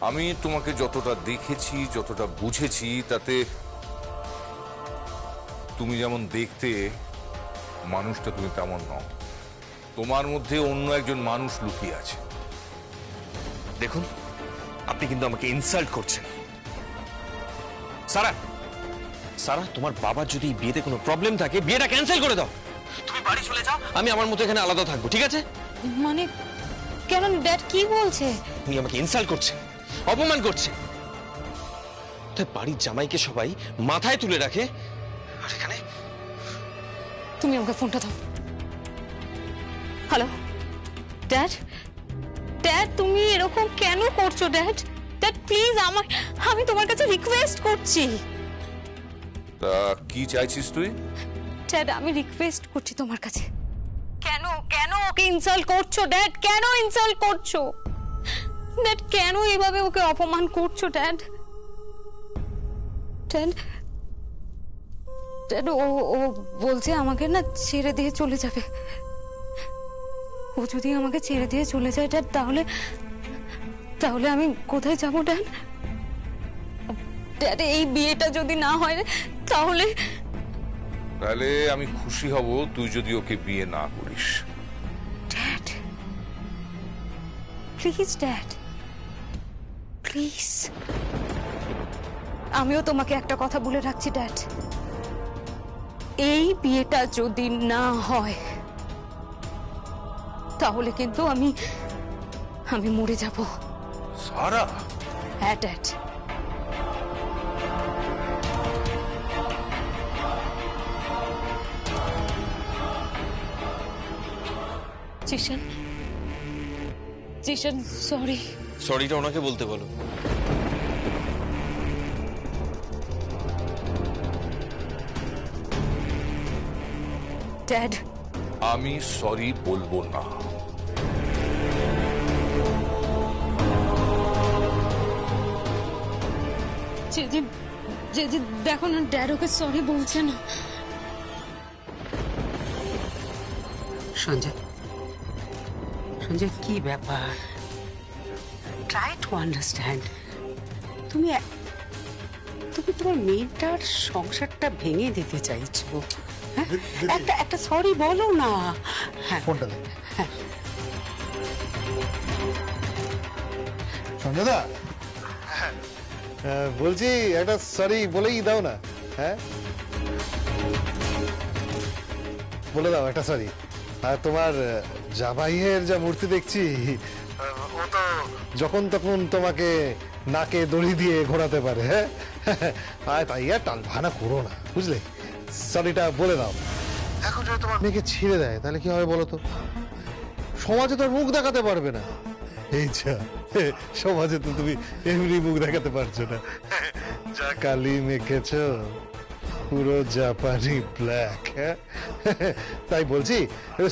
আমি তোমাকে যতটা দেখেছি, যতটা বুঝেছি, তাতে তুমি যেমন দেখতে, মানুষটা তুমি তেমন নও। তোমার মধ্যে অন্য একজন মানুষ লুকিয়ে আছে। দেখুন, আপনি কিন্তু আমাকে ইনসাল্ট করছেন। সারা, সারা, তোমার বাবার যদি বিয়েতে কোনো প্রবলেম থাকে, বিয়েটা ক্যান্সেল করে দাও। তুমি বাড়ি চলে যাও, আমি আমার মতো এখানে আলাদা থাকবো, ঠিক আছে? মানে কেন ড্যাড কি বলছে? উনি আমাকে ইনসাল্ট করছে, অপমান করছে। তাই বাড়ির জামাইকে সবাই মাথায় তুলে রাখে, আর এখানে তুমি আমাকে ফোনটা দাও। হ্যালো ড্যাড, ড্যাড তুমি এরকম কেন করছো? ড্যাড, ড্যাড প্লিজ, আমি তোমার কাছে রিকোয়েস্ট করছি। তা কি চাইছিস তুই? ড্যাড আমি রিকোয়েস্ট করছি তোমার কাছে। কেন কেন ওকে ইনসাল্ট করছো ড্যাড? কেন ইনসাল্ট করছো ড্যাড? কেন এভাবে ওকে অপমান করছো ড্যাড? ড্যাড, ড্যাড ও বলছে আমাকে না ছেড়ে দিয়ে চলে যাবে। ও যদি আমাকে ছেড়ে দিয়ে চলে যায় ড্যাড, তাহলে আমি কোথায় যাব ড্যাড? ড্যাড এই বিয়েটা যদি না হয় তাহলে আমি খুশি হব তুই যদি ওকে বিয়ে না করিস। Dad please, dad please. আমিও তোমাকে একটা কথা বলে রাখছি ড্যাড, এই বিয়েটা যদি না হয় তাহলে কিন্তু আমি মরে যাব। সারা, হ্যাঁ ড্যাড। জিশান, জিশান সরি। সরিটা ওনাকে বলতে বলো। ড্যাড আমি সরি বলবো না। যে দেখো না ড্যাড ওকে সরি বলছে না। সঞ্জয়, সঞ্জয় কি ব্যাপার? Try to understand. তুমি তোমার মেয়েটার সংসারটা ভেঙে দিতে চাইছো। হ্যাঁ, একটা সরি বলো না। হ্যাঁ, ফোনটা দে। সঞ্জয়দা, বলছি একটা সরি বলেই দাও না। হ্যাঁ বলে দাও একটা সরি। আর তোমার জামাইয়ের যা মূর্তি দেখছি, ও তো যখন তখন তোমাকে নাকে দড়ি দিয়ে ঘোরাতে পারে। হ্যাঁ, আর তাই আর টাল ভানা করো না, বুঝলে? সরিটা বলে দাও। এখন যদি তোমার মেয়েকে ছেড়ে দেয় তাহলে কি হবে বলো তো? সমাজে তো আর মুখ দেখাতে পারবে না। এই যা, সমাজে তো তুমি এমনি মুখ দেখাতে পারছো না। যা কালি মেখেছ পুরো জাপানি ব্ল্যাক। তাই বলছি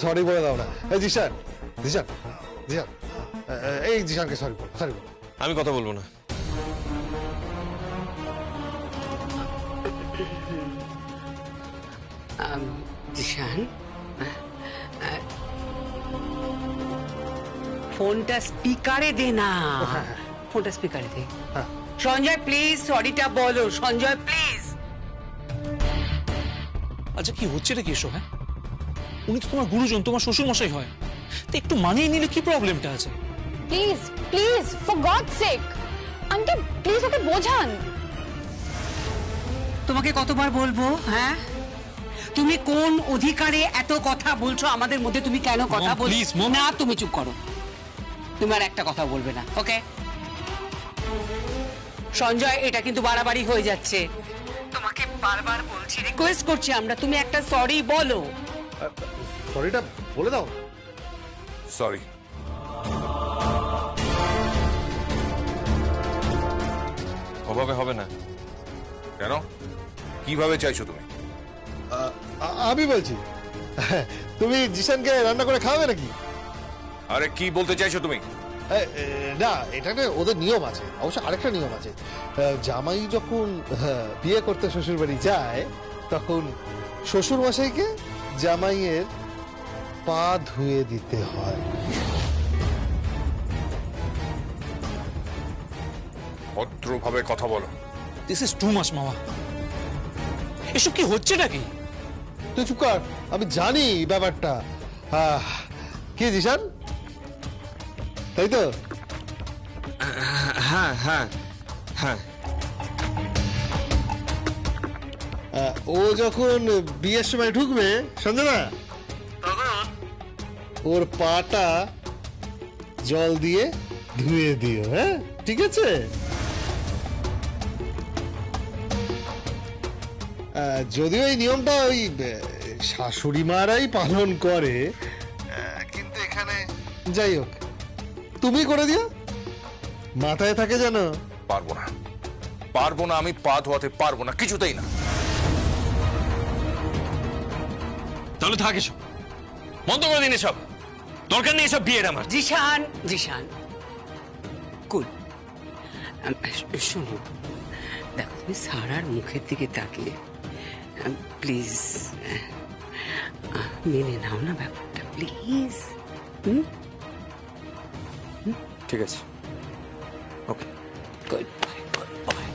সরি বলে দাও না। এই জিশান, জিশান, জিশান, এই জিশানকে সরি বলো, সরি বলো। আমি কথা বলবো না। জিশান, ফোনটা স্পিকারে দে না। ফোনটা স্পিকারে দে। সঞ্জয় প্লিজ সরিটা বলো। সঞ্জয় প্লিজ। আচ্ছা কি হচ্ছে রে কেশব? হ্যাঁ, উনি তো তোমার গুরুজন, তোমার শ্বশুর মশাই হয়, তো একটু মানিয়ে নিলে কি প্রবলেমটা আছে? Please please for God sake aunty please okay বোঝান। তোমাকে কতবার বলবো? হ্যাঁ, তুমি কোন অধিকারে এত কথা বলছো আমাদের মধ্যে? তুমি কেন কথা Mom, বল? please, Mom. না, তুমি চুপ করো। তুমি আর একটা কথা বলবে না, ওকে? সঞ্জয়, এটা কিন্তু বাড়াবাড়ি হয়ে যাচ্ছে। তোমাকে বারবার বলছি, রিকোয়েস্ট করছি আমরা, তুমি একটা সরি বলো। সরিটা বলে দাও। সরি। ওভাবে হবে না। কেন? কিভাবে চাইছো তুমি? আমি বলছি, তুমি জিশানকে রান্না করে খাওয়াবে নাকি? আরে কি বলতে চাইছো তুমি? না, এটা একটা ওদের নিয়ম আছে। অবশ্য আরেকটা নিয়ম আছে, জামাই যখন বিয়ে করতে শ্বশুর বাড়ি যায় তখন শ্বশুর মশাইকে জামাইয়ের পা ধুয়ে দিতে হয়। ভদ্রভাবে কথা বলো। দিস ইজ টু মাচ মামা। এসব কি হচ্ছে নাকি? তুই চুপ কর, আমি জানি ব্যাপারটা। কি জিশান, তাই তো? হ্যাঁ হ্যাঁ হ্যাঁ। ও যখন বিয়ের সময় ঢুকবে সঞ্জনা, তখন ওর পাটা জল দিয়ে ধুয়ে দিও, হ্যাঁ? ঠিক আছে? যদিও এই নিয়মটা ওই শাশুড়ি মারাই পালন করে, কিন্তু এখানে যাই হোক তুমি করে দিও, মাথায় থাকে যেন। পারবো না, পারবো না, আমি পা ধোয়াতে পারবো না, কিছুতেই না। তাহলে থাক এসব, বন্ধ করে দিন এসব, দরকার নেই এসব বিয়ের আমার। জিশান, জিশান, কুল। শোনো, দেখো তুমি সারার মুখের দিকে তাকিয়ে প্লিজ মেনে নাও না ব্যাপারটা, প্লিজ। ঠিক আছে, ওকে। Good boy, good boy.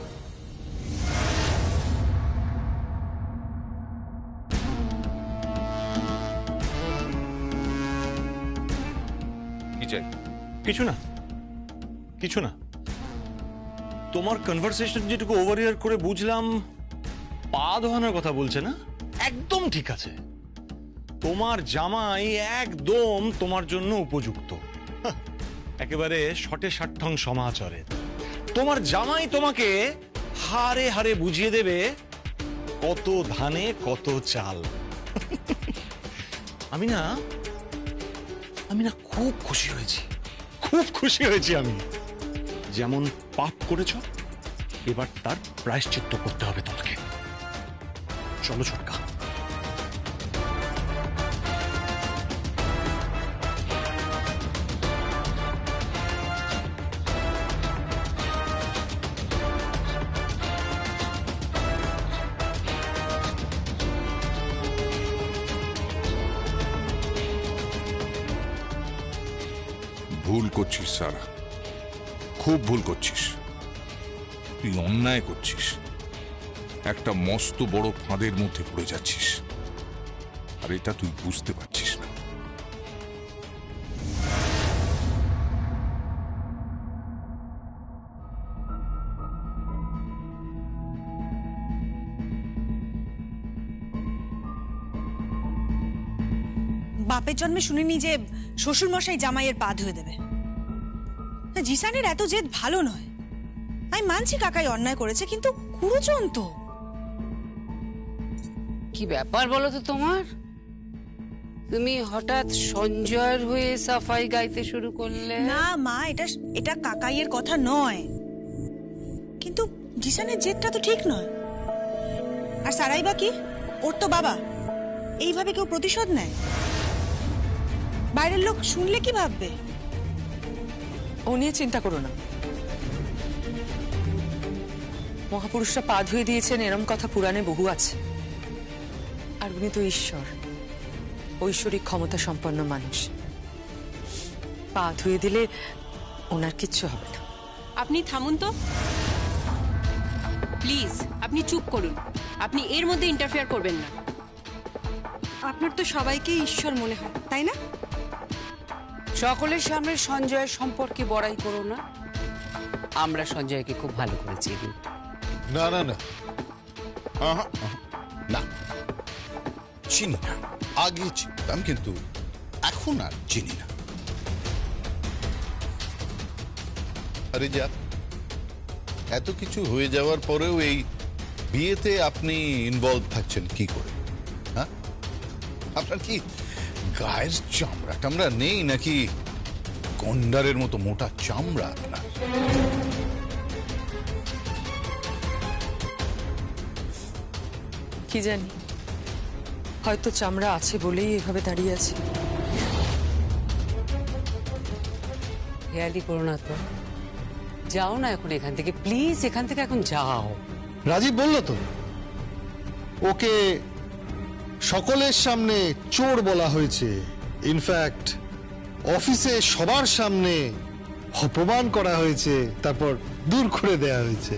কি চাই? কিছু না, কিছু না। তোমার কনভারসেশন যেটুকু ওভারহিয়ার করে বুঝলাম, পা ধোয়ানোর কথা বলছে না? একদম ঠিক আছে। তোমার জামাই একদম তোমার জন্য উপযুক্ত, একেবারে শটে ষাট্টং সমাচরে। তোমার জামাই তোমাকে হারে হারে বুঝিয়ে দেবে কত ধানে কত চাল। আমি না খুব খুশি হয়েছি, খুব খুশি হয়েছি আমি। যেমন পাপ করেছ, এবার তার প্রায়শ্চিত্ত করতে হবে তোমাকে। চলো ছোটকা। ভুল করছিস সারা, খুব ভুল করছিস। তুই অন্যায় করছিস, একটা মস্ত বড় ফাঁদের মধ্যে পড়ে যাচ্ছিস, আর এটা তুই বুঝতে পারছিস না। বাপের জন্মে শুনিনি যে শ্বশুর মশাই জামাইয়ের পা ধুয়ে দেবে। জিসানের এত জেদ ভালো নয়। আমি মানছি কাকাই অন্যায় করেছে, কিন্তু গুরুজন তো। কি ব্যাপার বলো তো তোমার? তুমি হঠাৎ সঞ্জয়ের হয়ে সাফাই গাইতে শুরু করলে? না মা, এটা কাকাইয়ের কথা নয়, কিন্তু জিসানের জেদটা তো ঠিক নয়। আর সারাই বা কি, ওর তো বাবা। এইভাবে কেউ প্রতিশোধ নেয়? বাইরের লোক শুনলে কি ভাববে? ও নিয়ে চিন্তা করো না, মহাপুরুষরা পা ধুয়ে দিয়েছেন এরম কথা পুরাণে বহু আছে। আর উনি তো ঈশ্বর, ঐশ্বরিক ক্ষমতা সম্পন্ন মানুষ। পা ধুয়ে দিলে ওনার কিচ্ছু হবে না। আপনি থামুন তো প্লিজ, আপনি চুপ করুন, আপনি এর মধ্যে ইন্টারফেয়ার করবেন না। আপনার তো সবাইকে ঈশ্বর মনে হয়, তাই না? সকলের সামনে সঞ্জয়ের সম্পর্কে বড়াই করো না। আমরা সঞ্জয়কে খুব ভালো করে চিনি। না না না, না, চিনি না। আগে চিনতাম, কিন্তু এখন আর চিনি না। আরে যা, এত কিছু হয়ে যাওয়ার পরেও এই বিয়েতে আপনি ইনভলভ থাকছেন কি করে? হ্যাঁ, আপনার কি গায়ের চামড়া টামড়া নেই নাকি? গন্ডারের মতো মোটা চামড়া আপনার। কি জানি, হয়তো চামড়া আছে বলেই এভাবে দাঁড়িয়ে আছি। হেয়ালি করো না তো, যাও না এখন এখান থেকে, প্লিজ এখান থেকে এখন যাও। রাজীব বলল তো, ওকে সকলের সামনে চোর বলা হয়েছে। ইনফ্যাক্ট অফিসে সবার সামনে অপমান করা হয়েছে, তারপর দূর করে দেয়া হয়েছে,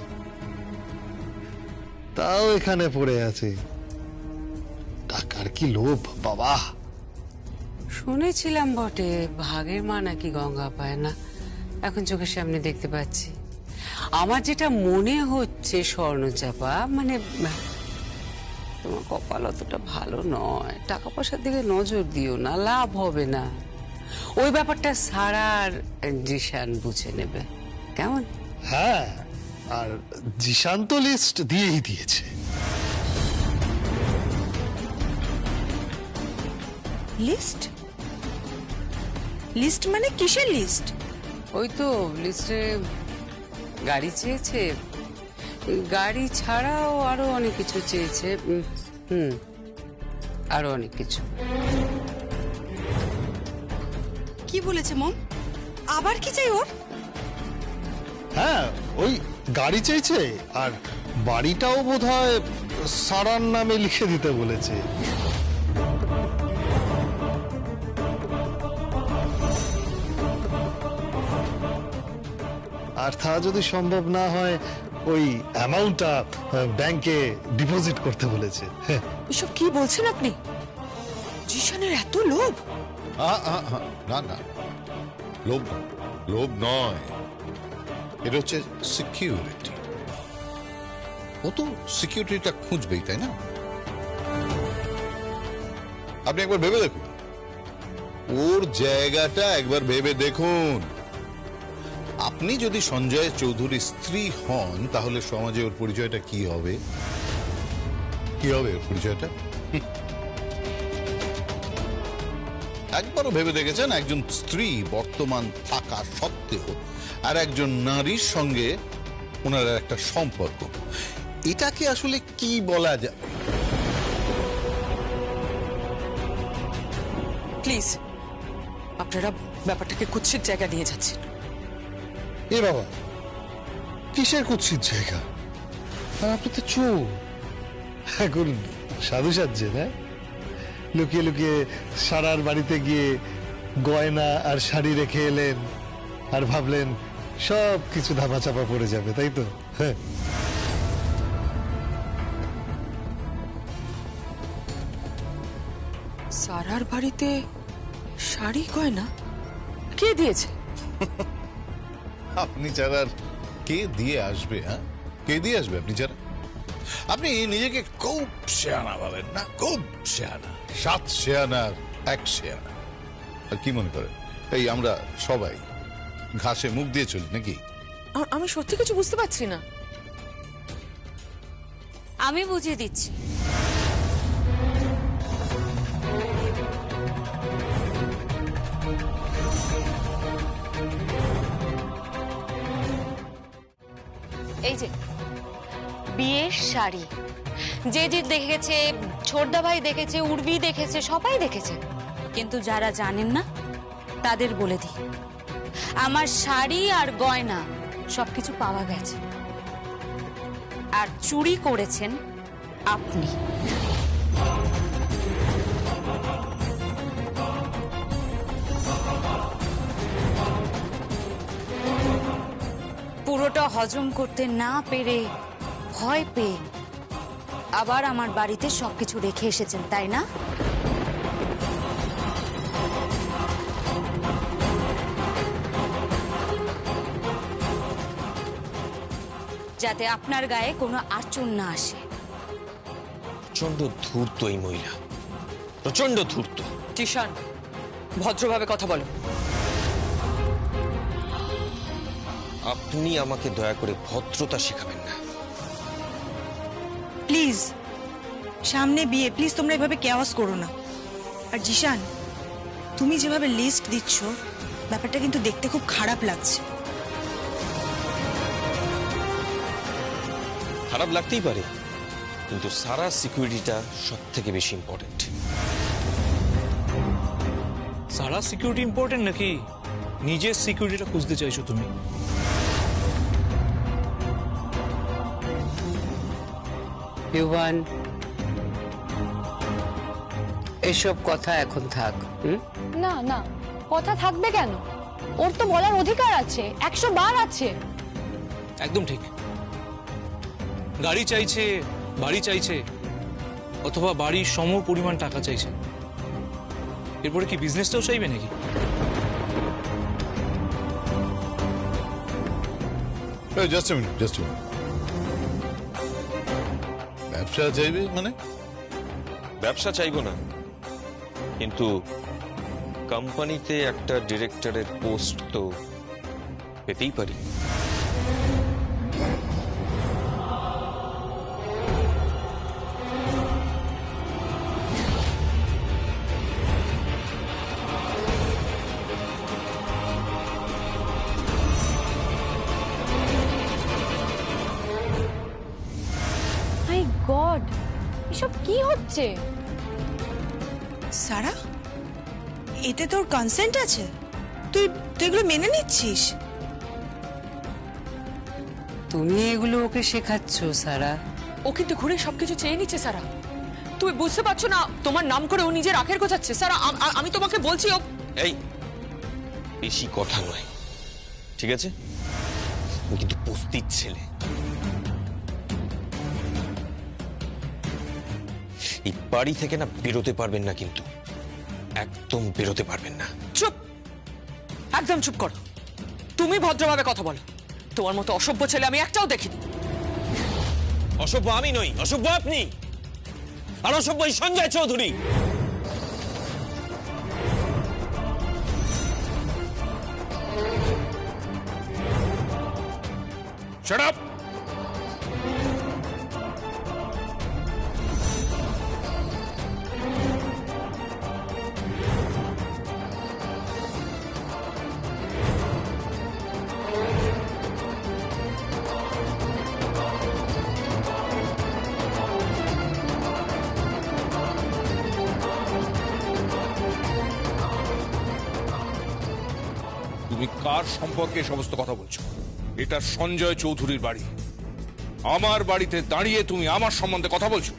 তাও এখানে পড়ে আছে। টাকার কি লোভ বাবা! শুনেছিলাম বটে ভাগের মা নাকি গঙ্গা পায় না, এখন চোখের সামনে দেখতে পাচ্ছি। আমার যেটা মনে হচ্ছে স্বর্ণচাপা, মানে তোমার কপাল অতটা ভালো নয়, টাকা পয়সার দিকে নজর দিও না, লাভ হবে না। ওই ব্যাপারটা সারার জিশান বুঝে নেবে, কেমন? হ্যাঁ, আর জিশান তো লিস্ট দিয়েই দিয়েছে। লিস্ট? লিস্ট মানে কিসের লিস্ট? ওই তো লিস্টে গাড়ি চেয়েছে, গাড়ি ছাড়াও আরো অনেক কিছু চেয়েছে। আরো অনেক কিছু। কি বলেছে মম? আবার কি চাই ওর? হ্যাঁ, ওই গাড়ি চেয়েছে, আর বাড়িটাও বোধহয় সারার নামে লিখে দিতে বলেছে। আর তা যদি সম্ভব না হয়, ওই অ্যামাউন্টটা ব্যাংকে ডিপোজিট করতে বলেছে। এসব কি বলছেন আপনি? জিশানের এত লোভ? না না, লোভ লোভ নয়, এটা হচ্ছে সিকিউরিটি। ও তো সিকিউরিটিটা খুঁজবেই, তাই না? আপনি একবার ভেবে দেখুন, ওর জায়গাটা একবার ভেবে দেখুন। আপনি যদি সঞ্জয় চৌধুরীর স্ত্রী হন, তাহলে সমাজে ওর পরিচয়টা কি হবে? কি হবে ওর পরিচয়টা? একবারও ভেবে দেখেছেন একজন স্ত্রী বর্তমান থাকা সত্ত্বেও আর একজন নারীর সঙ্গে ওনার একটা সম্পর্ক, এটাকে আসলে কি বলা যায়? প্লিজ, আপনারা ব্যাপারটাকে কুৎসিত জায়গা নিয়ে যাচ্ছেন। এ বাবা, কিসের কুৎসিত জায়গা? আর আপনি তো চোর, এখন সাধু সাজছেন। হ্যাঁ, লুকিয়ে লুকিয়ে সারার বাড়িতে গিয়ে গয়না আর শাড়ি রেখে এলেন, আর ভাবলেন সব কিছু ধামাচাপা পড়ে যাবে, তাই তো? হ্যাঁ, সারার বাড়িতে শাড়ি গয়না কে দিয়েছে? আপনি ছাড়া আর কে দিয়ে আসবে? হ্যাঁ, কে দিয়ে আসবে আপনি ছাড়া? আপনি নিজেকে খুব শেয়ানা ভাবেন না? খুব শেয়ানা, 7 শেয়ানার 1 শেয়ানা। আর কি মনে করেন এই আমরা সবাই ঘাসে মুখ দিয়ে চলি নাকি? আমি সত্যি কিছু বুঝতে পারছি না। আমি বুঝিয়ে দিচ্ছি। এই যে বিয়ের শাড়ি, যে দেখেছে, ছোটদা ভাই দেখেছে, উর্বি দেখেছে, সবাই দেখেছে, কিন্তু যারা জানেন না তাদের বলে দিই, আমার শাড়ি আর গয়না সবকিছু পাওয়া গেছে, আর চুরি করেছেন আপনি। পুরোটা হজম করতে না পেরে, ভয় পেয়ে আবার আমার বাড়িতে সবকিছু রেখে এসেছেন, তাই না? যাতে আপনার গায়ে কোনো আঁচড় না আসে। প্রচন্ড ধূর্ত এই মহিলা, প্রচন্ড ধূর্ত। জিশান, ভদ্রভাবে কথা বলো। আপনি আমাকে দয়া করে ভদ্রতা শেখাবেন না। প্লিজ, সামনে বিয়ে, প্লিজ তোমরা এভাবে কেওয়াস করো না। আর জিশান, তুমি যেভাবে লিস্ট দিচ্ছ, ব্যাপারটা কিন্তু দেখতে খুব খারাপ লাগছে। খারাপ লাগতেই পারে, কিন্তু সারা সিকিউরিটিটা সব থেকে বেশি ইম্পর্টেন্ট। সারা সিকিউরিটি ইম্পর্টেন্ট নাকি নিজের সিকিউরিটিটা খুঁজতে চাইছো তুমি? ইউবান, এসব কথা এখন থাক। না না, কথা থাকবে কেন? ওর তো বলার অধিকার আছে, 100 বার আছে। একদম ঠিক। গাড়ি চাইছে, বাড়ি চাইছে, অথবা বাড়ির সম পরিমাণ টাকা চাইছে। এরপরে কি বিজনেসটাও চাইবে নাকি? জাস্ট মিনিট, ব্যবসা চাইবে মানে? ব্যবসা চাইবো না, কিন্তু কোম্পানিতে একটা ডিরেক্টরের পোস্ট তো পেতেই পারি। মাই গড, এসব কি হচ্ছে? সারা, এতে তোর কনসেন্ট আছে? তুই তুই এগুলো মেনে নিচ্ছিস? তুমি এগুলো ওকে শেখাচ্ছ সারা? ও কিন্তু ঘুরে সবকিছু চেয়ে নিচ্ছে সারা। তুমি বুঝতে পারছো না তোমার নাম করে ও নিজের আখের গোছাচ্ছে। সারা, আমি তোমাকে বলছি ও। এই বেশি কথা নয়, ঠিক আছে? ও কিন্তু বস্তির ছেলে। এই বাড়ি থেকে না বেরোতে পারবেন না, কিন্তু একদম বেরোতে পারবেন না। চুপ, একদম চুপ করো। তুমি ভদ্রভাবে কথা বলো। তোমার মতো অসভ্য ছেলে আমি একটাও দেখিনি। অসভ্য আমি নই, অসভ্য আপনি, আর অসভ্য এই সঞ্জয় চৌধুরী। Shut up! তুমি কার সম্পর্কে সমস্ত কথা বলছো? এটা সঞ্জয় চৌধুরীর বাড়ি। আমার বাড়িতে দাঁড়িয়ে তুমি আমার সম্বন্ধে কথা বলছো,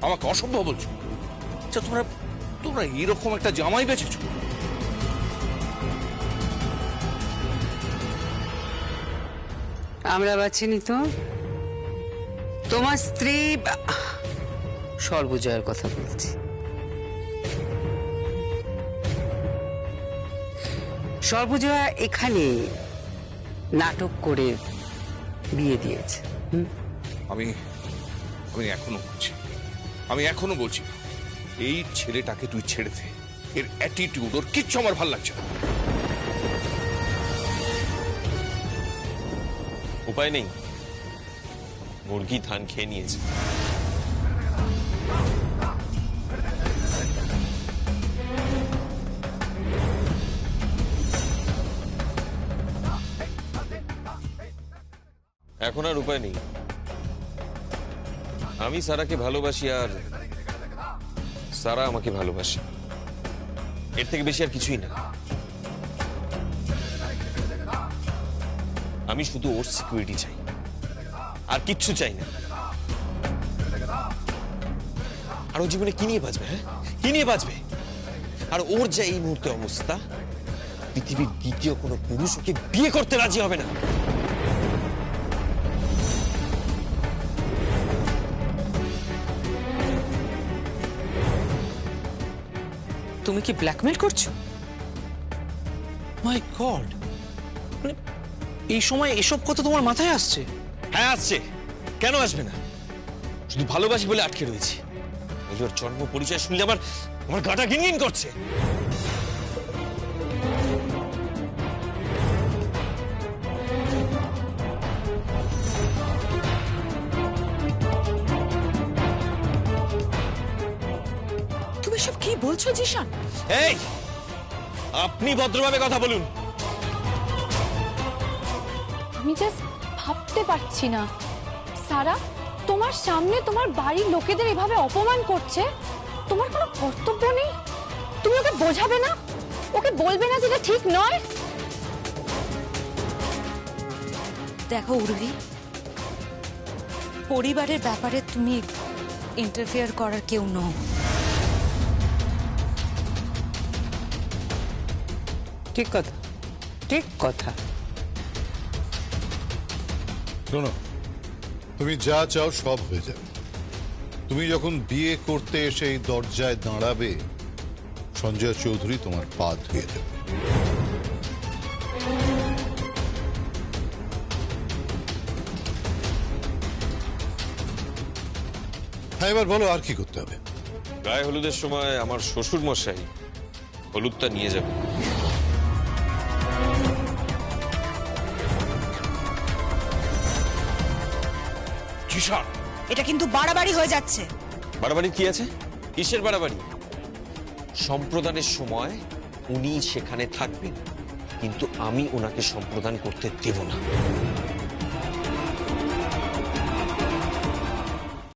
আমাকে অসভ্য বলছো। আচ্ছা, তোমরা তোমরা এরকম একটা জামাই বেচেছো? আমরা বাঁচিনি তো। তোমার স্ত্রী সর্বজয়ের কথা বলছি। সর্বজয়া এখানে নাটক করে বিয়ে দিয়েছে। আমি এখনো বলছি এই ছেলেটাকে তুই ছেড়ে দে। এর অ্যাটিটিউড, ওর কিচ্ছু আমার ভালো লাগছে না। উপায় নেই, মুরগি ধান খেয়ে নিয়েছে। এখন আর উপায় নেই। আমি সারাকে ভালোবাসি আর সারা আমাকে ভালোবাসে, এর থেকে বেশি আর কিছুই না। আমি শুধু ওর সিকিউরিটি চাই, আর কিচ্ছু চাই না। আর ও জীবনে কি নিয়ে বাঁচবে? হ্যাঁ, কি নিয়ে বাঁচবে? আর ওর যা এই মুহূর্তে অবস্থা, পৃথিবীর দ্বিতীয় কোনো পুরুষ ওকে বিয়ে করতে রাজি হবে না। তুমি কি ব্ল্যাকমেল করছো? মাই গড, মানে এই সময় এসব কথা তোমার মাথায় আসছে? হ্যাঁ আসছে, কেন আসবে না? শুধু ভালোবাসি বলে আটকে রয়েছি। ওর জন্ম পরিচয় শুনলে আমার গাটা গিনগিন করছে। তুমি সব কি বলছো জিশান? এই, আপনি ভদ্রভাবে কথা বলুন। আমি জাস্ট ভাবতে পারছি না, সারা তোমার সামনে তোমার বাড়ির লোকেদের এভাবে অপমান করছে, তোমার কোনো কর্তব্য নেই? তুমি ওকে বোঝাবে না? ওকে বলবে না যেটা ঠিক নয়? দেখো উর্বি, পরিবারের ব্যাপারে তুমি ইন্টারফেয়ার করার কেউ নও। ঠিক কথা। ঠিক কথা। শোনো, তুমি যা চাও সব হয়ে যাবে। তুমি যখন বিয়ে করতে এসে এই দরজায় দাঁড়াবে, সঞ্জয় চৌধুরী তোমার পা ধুয়ে দেবে। হ্যাঁ, এবার বলো আর কি করতে হবে? গায়ে হলুদের সময় আমার শ্বশুর মশাই হলুদটা নিয়ে যাবে। জিশান, এটা কিন্তু বাড়াবাড়ি হয়ে যাচ্ছে। বাড়াবাড়ি কি আছে? কিসের বাড়াবাড়ি? সম্প্রদানের সময় উনি সেখানে থাকবেন, কিন্তু আমি ওনাকে সম্প্রদান করতে দেব না।